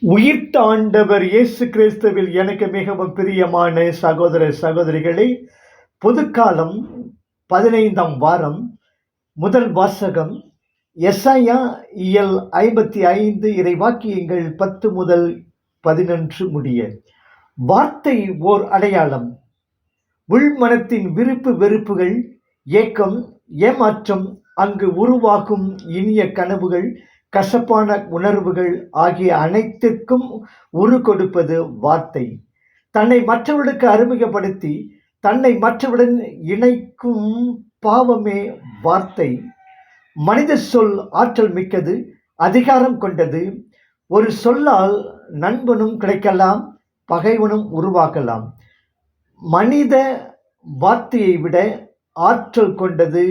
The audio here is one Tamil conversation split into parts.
உயிர்த்த ஆண்டவர் இயேசு கிறிஸ்துவில் எனக்கு மிகவும் பிரியமான சகோதர சகோதரிகளே, பொதுக்காலம் 15ஆம் வாரம் முதல் வாசகம். எசாயா இயல் 55 இறைவாக்கியங்கள் 10 முதல் 11 முடிய. வார்த்தை ஓர் அடையாளம். உள்மனத்தின் விருப்பு வெறுப்புகள், ஏக்கம், ஏமாற்றம், அங்கு உருவாகும் இனிய கனவுகள், கசப்பான உணர்வுகள் ஆகிய அனைத்திற்கும் உரு கொடுப்பது வார்த்தை. தன்னை மற்றவர்களுக்கு அறிமுகப்படுத்தி தன்னை மற்றவருடன் இணைக்கும் பாவமே வார்த்தை. மனித சொல் ஆற்றல் மிக்கது, அதிகாரம் கொண்டது. ஒரு சொல்லால் நண்பனும் கிடைக்கலாம், பகைவனும் உருவாக்கலாம். மனித வார்த்தையை விட ஆற்றல் கொண்டது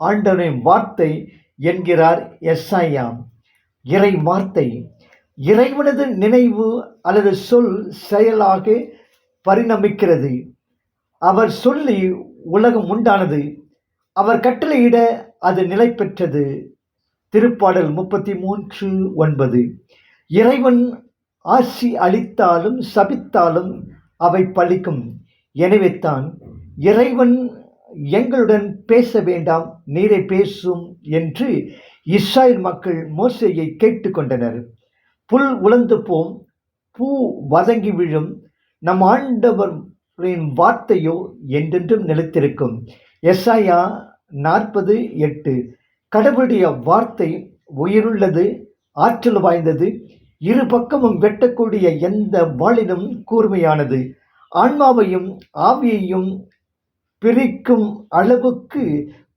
ஆண்டவரின் வார்த்தை என்கிறார் எசாயா. இறை வார்த்தை இறைவனது நினைவு அல்லது சொல் செயலாக பரிணமிக்கிறது. அவர் சொல்லி உலகம் உண்டானது, அவர் கட்டளையிட அது நிலை பெற்றது. திருப்பாடல் 33:9. இறைவன் ஆசி அளித்தாலும் சபித்தாலும் அவை பலிக்கும். எனவே தான் இறைவன் எங்களுடன் பேச வேண்டாம், நீரே பேசும் என்று இஸ்ராயேல் மக்கள் மோசேயை கேட்டுக்கொண்டனர். புல் உலர்ந்து போம், பூ வதங்கி விழும், நம் ஆண்டவரின் வார்த்தையோ என்றென்றும் நிலைத்திருக்கும். எசாயா 40:8. கடவுளுடைய வார்த்தை உயிருள்ளது, ஆற்றல் வாய்ந்தது, இரு பக்கமும் வெட்டக்கூடிய எந்த வாளினும் கூர்மையானது, ஆன்மாவையும் ஆவியையும் பிரிக்கும் அளவுக்கு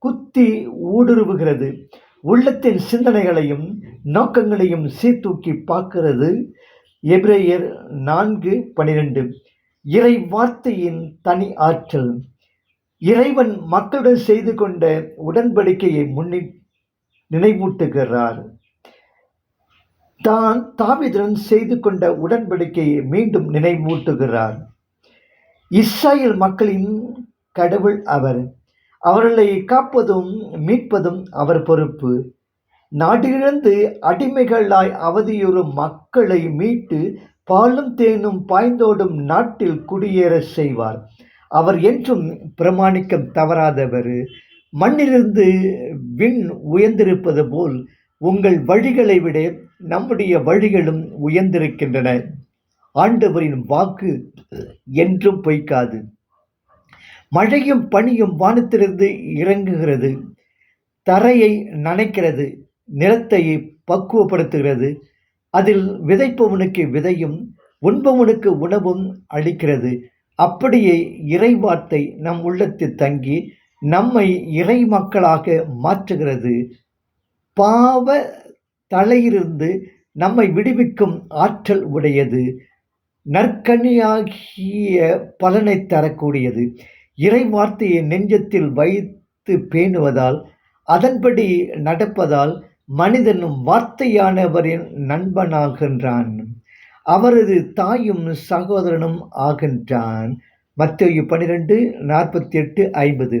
குத்தி ஊடுருவுகிறது, உள்ளத்தின் சிந்தனைகளையும் நோக்கங்களையும் சீர்தூக்கி பார்க்கிறது. எபிரேயர் 4:12. இறை வார்த்தையின் தனி ஆற்றல். இறைவன் மக்களுடன் செய்து கொண்ட உடன்படிக்கையை நினைவூட்டுகிறார். தான் தாவீதுடன் செய்து கொண்ட உடன்படிக்கையை மீண்டும் நினைவூட்டுகிறார். இஸ்ராயேல் மக்களின் கடவுள் அவர். அவர்களை காப்பதும் மீட்பதும் அவர் பொறுப்பு. நாடிலிருந்து அடிமைகளாய் அவதியுறும் மக்களை மீட்டு பாலும் தேனும் பாய்ந்தோடும் நாட்டில் குடியேற செய்வார். அவர் என்றும் பிரமாணிக்கம் தவறாதவர். மண்ணிலிருந்து விண் உயர்ந்திருப்பது போல் உங்கள் வழிகளை விட நம்முடைய வழிகளும் உயர்ந்திருக்கின்றன. ஆண்டவரின் வாக்கு என்றும் பொய்க்காது. மழையும் பனியும் வானத்திலிருந்து இறங்குகிறது, தரையை நனைக்கிறது, நிலத்தை பக்குவப்படுத்துகிறது. அதில் விதைப்பவனுக்கு விதையும் உண்பவனுக்கு உணவும் அளிக்கிறது. அப்படியே இறைவார்த்தை நம் உள்ளத்தில் தங்கி நம்மை இறை மக்களாக மாற்றுகிறது. பாவ தலையிலிருந்து நம்மை விடுவிக்கும் ஆற்றல் உடையது. நற்கனியாகிய பலனை தரக்கூடியது. இறை வார்த்தையை நெஞ்சத்தில் வைத்து பேணுவதால், அதன்படி நடப்பதால் மனிதனும் வார்த்தையானவரின் நண்பனாகின்றான், அவரது தாயும் சகோதரனும் ஆகின்றான். மத்தேயு 12:48-50.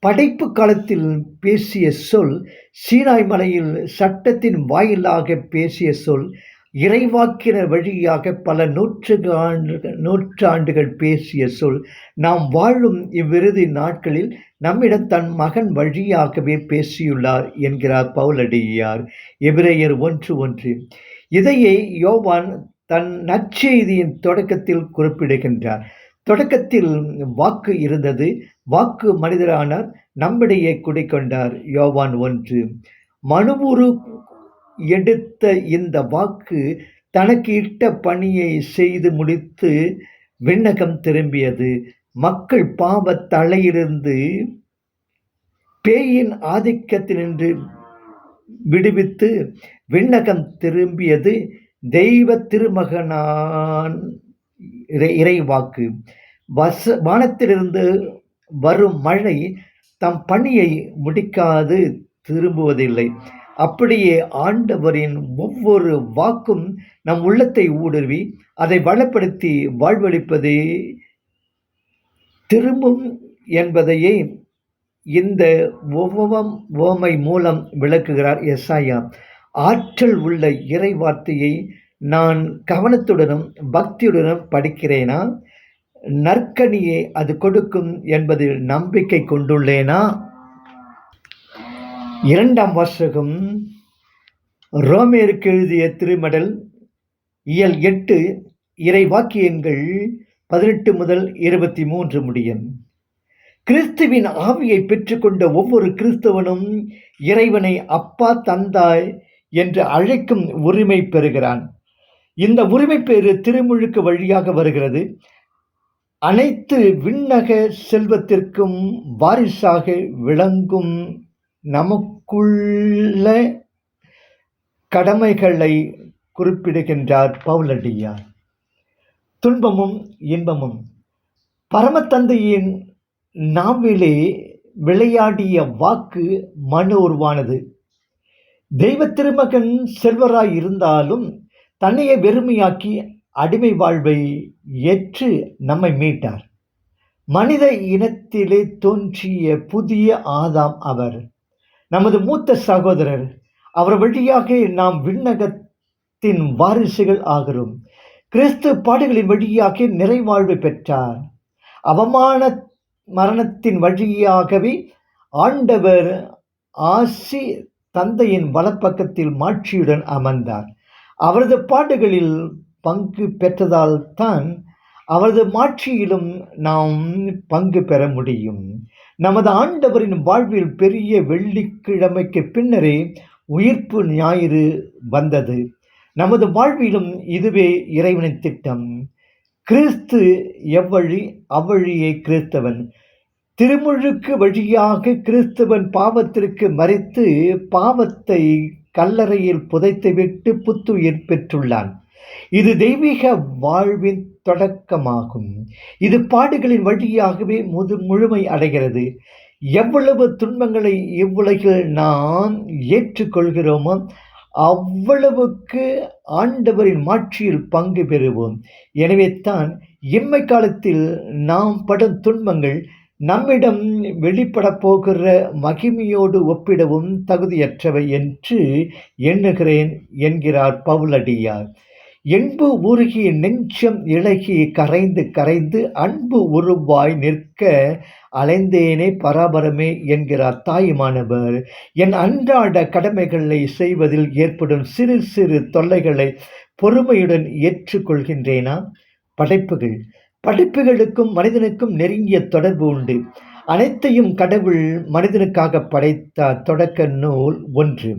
படைப்பு காலத்தில் பேசிய சொல், சீனாய் மலையில் சட்டத்தின் வாயிலாக பேசிய சொல், இறைவாக்கினர் வழியாக பல நூற்றாண்டுகள் பேசிய சொல், நாம் வாழும் இவ்விறுதி நாட்களில் நம்மிடம் தன் மகன் வழியாகவே பேசியுள்ளார் என்கிறார் பவுலடியார். எபிரேயர் 1:1. இதையே யோவான் தன் நற்செய்தியின் தொடக்கத்தில் குறிப்பிடுகின்றார். தொடக்கத்தில் வாக்கு இருந்தது, வாக்கு மனிதரானார், நம்மிடையே குடிக்கொண்டார். யோவான் 1. மனுவுரு எடுத்த இந்த வாக்கு தனக்கு இட்ட பணியை செய்து முடித்து விண்ணகம் திரும்பியது. மக்கள் பாவ தலையிலிருந்து பேயின் ஆதிக்கத்தினின்று விடுவித்து விண்ணகம் திரும்பியது. தெய்வ திருமகனான் இறைவாக்கு. வானத்திலிருந்து வரும் மழை தம் பணியை முடிக்காது திரும்புவதில்லை. அப்படியே ஆண்டவரின் ஒவ்வொரு வாக்கும் நம் உள்ளத்தை ஊடுருவி அதை வளப்படுத்தி வாழ்வளிப்பதே திரும்பும் என்பதையே இந்த உவமை மூலம் விளக்குகிறார் எசாயா. ஆற்றல் உள்ள இறை வார்த்தையை நான் கவனத்துடனும் பக்தியுடனும் படிக்கிறேனா? நற்கனியை அது கொடுக்கும் என்பதில் நம்பிக்கை கொண்டுள்ளேனா? 2ஆம் வாசகம் ரோமேயருக்கு எழுதிய திருமடல் இயல் 8 இறை வாக்கியங்கள் 18 முதல் 23 முடியும். கிறிஸ்துவின் ஆவியை பெற்றுக்கொண்ட ஒவ்வொரு கிறிஸ்தவனும் இறைவனை அப்பா தந்தாய் என்று அழைக்கும் உரிமை பெறுகிறான். இந்த உரிமை பெறு திருமுழுக்கு வழியாக வருகிறது. அனைத்து விண்ணக செல்வத்திற்கும் வாரிசாக விளங்கும் நமக்குள்ள கடமைகளை குறிப்பிடுகின்றார் பவுலடியார். துன்பமும் இன்பமும். பரமதந்தையின் நாவிலே விளையாடிய வாக்கு மனு உருவானது. தெய்வ திருமகன் செல்வராய் இருந்தாலும் தன்னையே வெறுமையாக்கி அடிமை வாழ்வை ஏற்று நம்மை மீட்டார். மனித இனத்திலே தோன்றிய புதிய ஆதாம் அவர். நமது மூத்த சகோதரர். அவர் வழியாக நாம் விண்ணகத்தின் வாரிசுகள் ஆகிறோம். கிறிஸ்து பாடுகளின் வழியாக நிறைவாழ்வு பெற்றார். அவமான மரணத்தின் வழியாகவே ஆண்டவர் ஆசி தந்தையின் வலப்பக்கத்தில் மாட்சியுடன் அமர்ந்தார். அவரது பாடுகளில் பங்கு பெற்றதால் தான் அவரது மாட்சியிலும் நாம் பங்கு பெற முடியும். நமது ஆண்டவரின் வாழ்வில் பெரிய வெள்ளிக்கிழமைக்கு பின்னரே உயிர்ப்பு ஞாயிறு வந்தது. நமது வாழ்விலும் இதுவே இறைவனின் திட்டம். கிறிஸ்து எவ்வழி அவ்வழியே கிறிஸ்தவன். திருமுழுக்கு வழியாக கிறிஸ்தவன் பாவத்திற்கு மரித்து பாவத்தை கல்லறையில் புதைத்துவிட்டு புத்துயிர் பெற்றுள்ளான். இது தெய்வீக வாழ்வின் தொடக்கமாகும். இது பாடுகளின் வழியாகவே முழுமை அடைகிறது. எவ்வளவு துன்பங்களை இவ்வுலகில் நாம் ஏற்றுக்கொள்கிறோமோ அவ்வளவுக்கு ஆண்டவரின் மாட்சியில் பங்கு பெறுவோம். எனவே தான் இம்மை காலத்தில் நாம் படும் துன்பங்கள் நம்மிடம் வெளிப்பட போகிற மகிமையோடு ஒப்பிடவும் தகுதியற்றவை என்று எண்ணுகிறேன் என்கிறார் பவுலடியார். என்பு உருகி நெஞ்சம் இளகி கரைந்து கரைந்து அன்பு உருவாய் நிற்க அலைந்தேனே பராபரமே என்கிறார் தாயுமானவர். என் அன்றாட கடமைகளை செய்வதில் ஏற்படும் சிறு சிறு தொல்லைகளை பொறுமையுடன் ஏற்றுக்கொள்கின்றேனா? படைப்புகளுக்கும் மனிதனுக்கும் நெருங்கிய தொடர்பு உண்டு. அனைத்தையும் கடவுள் மனிதனுக்காக படைத்த தொடக்க நூல் 1.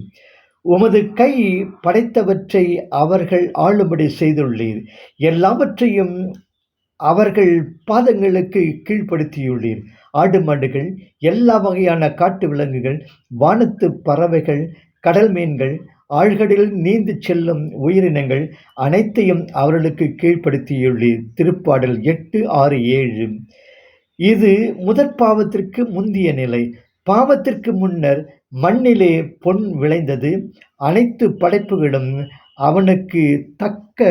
உமது கை படைத்தவற்றை அவர்கள் ஆளும்படி செய்துள்ளீர். எல்லாவற்றையும் அவர்கள் பாதங்களுக்கு கீழ்ப்படுத்தியுள்ளீர். ஆடு மாடுகள், எல்லா வகையான காட்டு விலங்குகள், வானத்து பறவைகள், கடல் மீன்கள், ஆழ்கடலில் நீந்து செல்லும் உயிரினங்கள் அனைத்தையும் அவர்களுக்கு கீழ்ப்படுத்தியுள்ளீர். திருப்பாடல் 8, 6, 7. இது முதற் பாவத்திற்கு முந்திய நிலை. பாவத்திற்கு முன்னர் மண்ணிலே பொன் விளைந்தது. அனைத்து படைப்புகளும் அவனுக்கு தக்க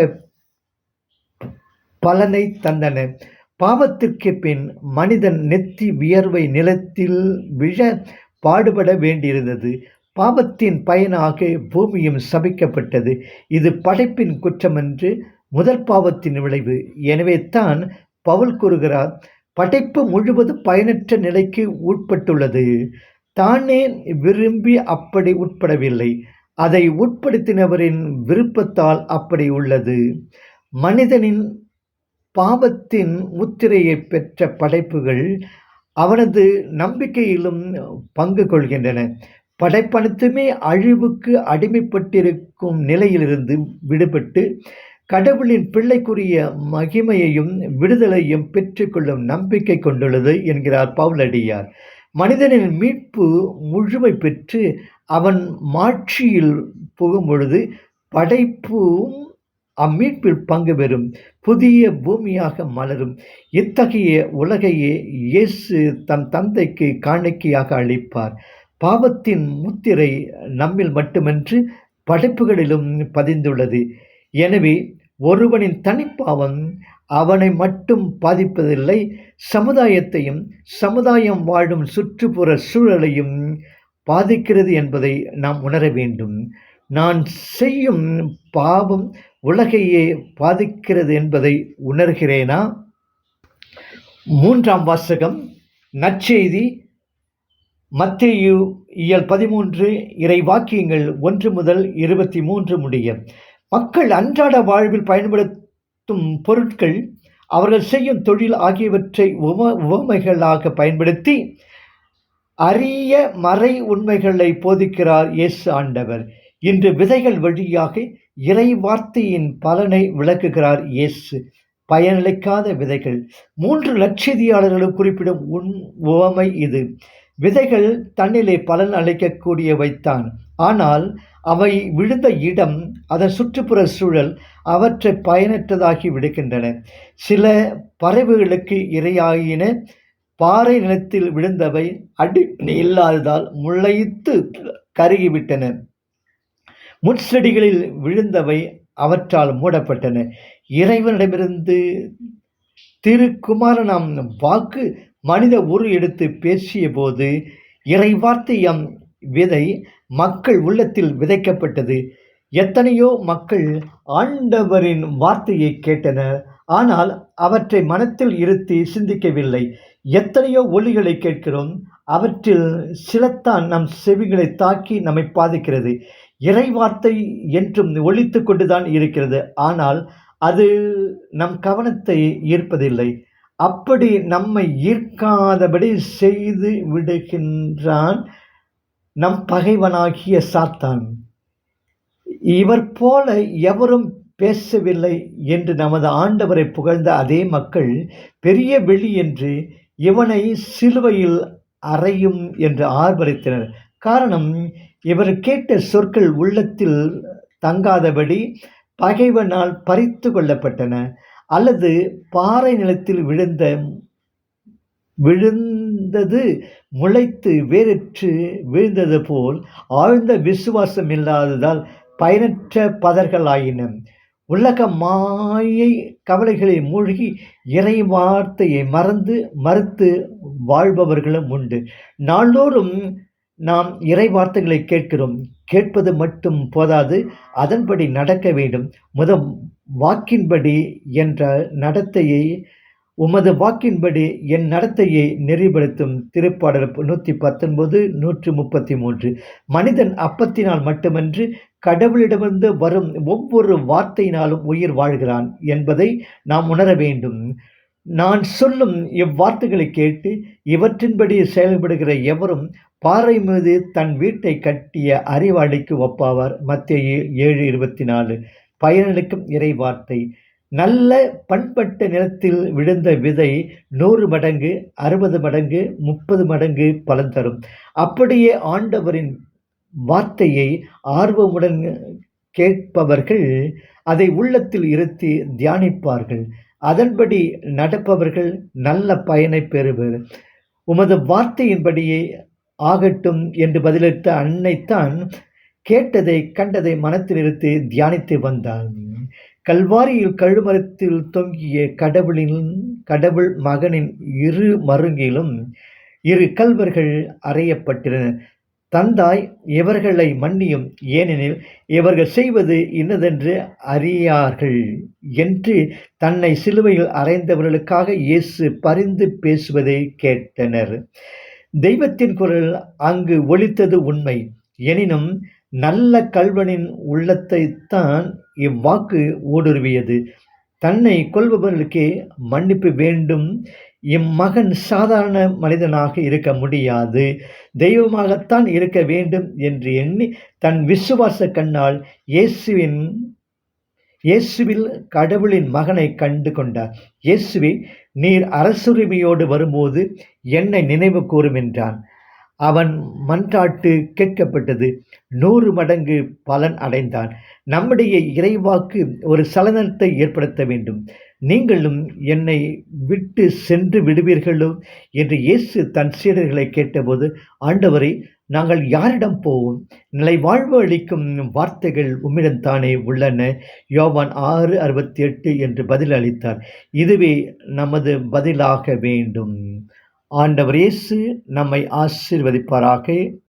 பலனை தந்தன. பாவத்திற்கு பின் மனிதன் நெத்தி வியர்வை நிலத்தில் விழ பாடுபட வேண்டியிருந்தது. பாவத்தின் பயனாக பூமியும் சபிக்கப்பட்டது. இது படைப்பின் குற்றமன்று, முதல் பாவத்தின் விளைவு. எனவே தான் பவுல் கூறுகிறார், படைப்பு முழுவதும் பயனற்ற நிலைக்கு உட்பட்டுள்ளது. தானே விரும்பி அப்படி உட்படவில்லை, அதை உட்படுத்தினவரின் விருப்பத்தால் அப்படி உள்ளது. மனிதனின் பாவத்தின் முத்திரையை பெற்ற படைப்புகள் அவனது நம்பிக்கையிலும் பங்கு கொள்கின்றன. படைப்பனைத்துமே அழிவுக்கு அடிமைப்பட்டிருக்கும் நிலையிலிருந்து விடுபட்டு கடவுளின் பிள்ளைக்குரிய மகிமையையும் விடுதலையும் பெற்றுக்கொள்ளும் நம்பிக்கை கொண்டுள்ளது என்கிறார் பவுலடியார். மனிதனின் மீட்பு முழுமை பெற்று அவன் மாட்சியில் புகும் பொழுது படைப்பும் அம்மீட்பில் பங்கு பெறும். புதிய பூமியாக மலரும். இத்தகைய உலகையே இயேசு தம் தந்தைக்கு காணிக்கையாக அளிப்பார். பாவத்தின் முத்திரை நம்மில் மட்டுமன்று படைப்புகளிலும் பதிந்துள்ளது. எனவே ஒருவனின் தனிப்பாவம் அவனை மட்டும் பாதிப்பதில்லை, சமுதாயத்தையும் சமுதாயம் வாழும் சுற்றுப்புற சூழலையும் பாதிக்கிறது என்பதை நாம் உணர வேண்டும். நான் செய்யும் பாவம் உலகையே பாதிக்கிறது என்பதை உணர்கிறேனா? 3ஆம் வாசகம் நற்செய்தி மத்தேயு இயல் 13 இறைவாக்கியங்கள் 1 முதல் 23 முடிய. மக்கள் அன்றாட வாழ்வில் பயன்படுத்தும் பொருட்கள், அவர்கள் செய்யும் தொழில் ஆகியவற்றை உவமைகளாக பயன்படுத்தி அரிய மறை உண்மைகளை போதிக்கிறார் இயேசு ஆண்டவர். இன்று விதைகள் வழியாக இறை வார்த்தையின் பலனை விளக்குகிறார் இயேசு. பயனளிக்காத விதைகள். 3 நற்செய்தியாளர்களும் குறிப்பிடும் உவமை இது. விதைகள் தன்னிலே பலன் அளிக்கக்கூடியவைத்தான். ஆனால் அவை விழுந்த இடம், அதன் சுற்றுப்புற சூழல் அவற்றை பயனற்றதாக்கி விடுகின்றன. சில பறவைகளுக்கு இரையாயின. பாறை நிலத்தில் விழுந்தவை அடிப்படை இல்லாததால் முளைத்து கருகிவிட்டன. முட்செடிகளில் விழுந்தவை அவற்றால் மூடப்பட்டன. இறைவனிடமிருந்து திருக்குமாரனாம் வாக்கு மனித உரு எடுத்து பேசிய போது இறைவார்த்தையாம் விதை மக்கள் உள்ளத்தில் விதைக்கப்பட்டது. எத்தனையோ மக்கள் ஆண்டவரின் வார்த்தையை கேட்டனர், ஆனால் அவற்றை மனத்தில் இருத்தி சிந்திக்கவில்லை. எத்தனையோ ஒலிகளை கேட்கிறோம், அவற்றில் சிலத்தான் நம் செவிகளை தாக்கி நம்மை பாதிக்கிறது. இறைவார்த்தை என்றும் ஒலித்து கொண்டுதான் இருக்கிறது, ஆனால் அது நம் கவனத்தை ஈர்ப்பதில்லை. அப்படி நம்மை ஈர்க்காதபடி செய்து விடுகின்றான் நம் பகைவனாகிய சாத்தான். இவர் போல எவரும் பேசவில்லை என்று நமது ஆண்டவரை புகழ்ந்த அதே மக்கள் பெரிய வெளி என்று இவனை சிலுவையில் அறையும் என்று ஆர்ப்பரித்தனர். காரணம், இவர் கேட்ட சொற்கள் உள்ளத்தில் தங்காதபடி பகைவனால் பறித்து கொள்ளப்பட்டன, அல்லது பாறை நிலத்தில் விழுந்தது முளைத்து வேரற்று வீழ்ந்தது போல் ஆழ்ந்த விசுவாசம் இல்லாததால் பயனற்ற பதர்களாயின. உலக மாயை கவலைகளில் மூழ்கி இறை வார்த்தையை மறுத்து வாழ்பவர்களும் உண்டு. நாள்தோறும் நாம் இறை வார்த்தைகளை கேட்கிறோம். கேட்பது மட்டும் போதாது, அதன்படி நடக்க வேண்டும். வாக்கின்படி என்ற நடத்தையை உமது வாக்கின்படி என் நடத்தையை நெறிப்படுத்தும். திருப்பாடல் 119 133. மனிதன் அப்பத்தினால் மட்டுமன்று கடவுளிடமிருந்து வரும் ஒவ்வொரு வார்த்தையினாலும் உயிர் வாழ்கிறான் என்பதை நாம் உணர வேண்டும். நான் சொல்லும் இவ்வார்த்தைகளை கேட்டு இவற்றின்படி செயல்படுகிற எவரும் பாறை மீது தன் வீட்டை கட்டிய அறிவாளிக்கு ஒப்பாவார். மத்தேயு 7:24. பயனளிக்கும் இறை வார்த்தை. நல்ல பண்பட்ட நிலத்தில் விழுந்த விதை 100 மடங்கு, 60 மடங்கு, 30 மடங்கு பலன் தரும். அப்படியே ஆண்டவரின் வார்த்தையை ஆர்வமுடன் கேட்பவர்கள் அதை உள்ளத்தில் இருத்தி தியானிப்பார்கள். அதன்படி நடப்பவர்கள் நல்ல பயனை பெறுவர். உமது வார்த்தையின்படியே ஆகட்டும் என்று பதிலளித்த அன்னைத்தான் கேட்டதை கண்டதை மனத்தில் இருத்தி தியானித்து வந்தாள். கல்வாரியில் கழுமரத்தில் தொங்கிய கடவுள் மகனின் இரு மருங்கிலும் 2 கல்வர்கள் அறையப்பட்டிருந்தன. தந்தாய், இவர்களை மன்னியும், ஏனெனில் இவர்கள் செய்வது இன்னதென்று அறியார்கள் என்று தன்னை சிலுவையில் அறைந்தவர்களுக்காக இயேசு பரிந்து பேசுவதை கேட்டனர். தெய்வத்தின் குரல் அங்கு ஒலித்தது உண்மை. எனினும் நல்ல கல்வனின் உள்ளத்தைத்தான் இவ்வாக்கு ஊடுருவியது. தன்னை கொல்பவர்களுக்கே மன்னிப்பு வேண்டும். இம்மகன் சாதாரண மனிதனாக இருக்க முடியாது, தெய்வமாகத்தான் இருக்க வேண்டும் என்று எண்ணி தன் விசுவாச கண்ணால் இயேசுவில் கடவுளின் மகனை கண்டு கொண்டார். இயேசுவே, நீர் அரசுரிமையோடு வரும்போது என்னை நினைவு கூரும் என்றான். அவன் மன்றாட்டு கேட்கப்பட்டது. 100 மடங்கு பலன் அடைந்தான். நம்முடைய இறைவாக்கு ஒரு சலனத்தை ஏற்படுத்த வேண்டும். நீங்களும் என்னை விட்டு சென்று விடுவீர்களோ என்று இயேசு தன் சீடர்களை கேட்டபோது, ஆண்டவரே, நாங்கள் யாரிடம் போவோம்? நிலை வாழ்வு அளிக்கும் வார்த்தைகள் உம்மிடம்தானே உள்ளன. யோவான் 6:68 என்று பதில் அளித்தார். இதுவே நமது பதிலாக வேண்டும். ஆண்டவர் இயேசு நம்மை ஆசீர்வதிப்பாராக.